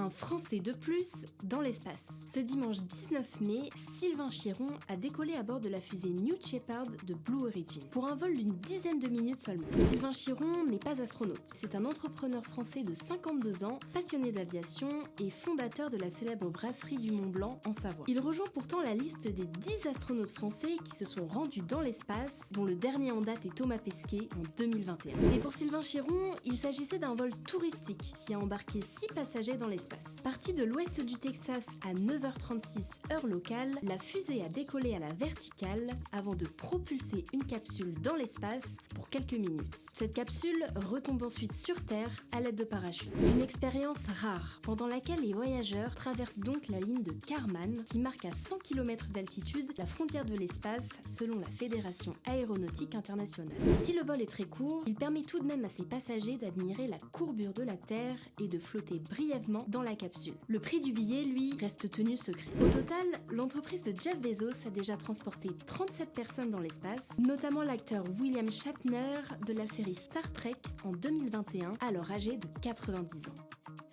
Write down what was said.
Un Français de plus dans l'espace. Ce dimanche 19 mai, Sylvain Chiron a décollé à bord de la fusée New Shepard de Blue Origin, pour un vol d'une dizaine de minutes seulement. Sylvain Chiron n'est pas astronaute, c'est un entrepreneur français de 52 ans, passionné d'aviation et fondateur de la célèbre brasserie du Mont Blanc en Savoie. Il rejoint pourtant la liste des 10 astronautes français qui se sont rendus dans l'espace, dont le dernier en date est Thomas Pesquet en 2021. Et pour Sylvain Chiron, il s'agissait d'un vol touristique qui a embarqué 6 passagers dans l'espace. Partie de l'ouest du Texas à 9h36 heure locale, la fusée a décollé à la verticale avant de propulser une capsule dans l'espace pour quelques minutes. Cette capsule retombe ensuite sur Terre à l'aide de parachute. Une expérience rare, pendant laquelle les voyageurs traversent donc la ligne de Kármán qui marque à 100 km d'altitude la frontière de l'espace selon la Fédération aéronautique internationale. Si le vol est très court, il permet tout de même à ses passagers d'admirer la courbure de la Terre et de flotter brièvement dans la capsule. Le prix du billet, lui, reste tenu secret. Au total, l'entreprise de Jeff Bezos a déjà transporté 37 personnes dans l'espace, notamment l'acteur William Shatner de la série Star Trek en 2021, alors âgé de 90 ans.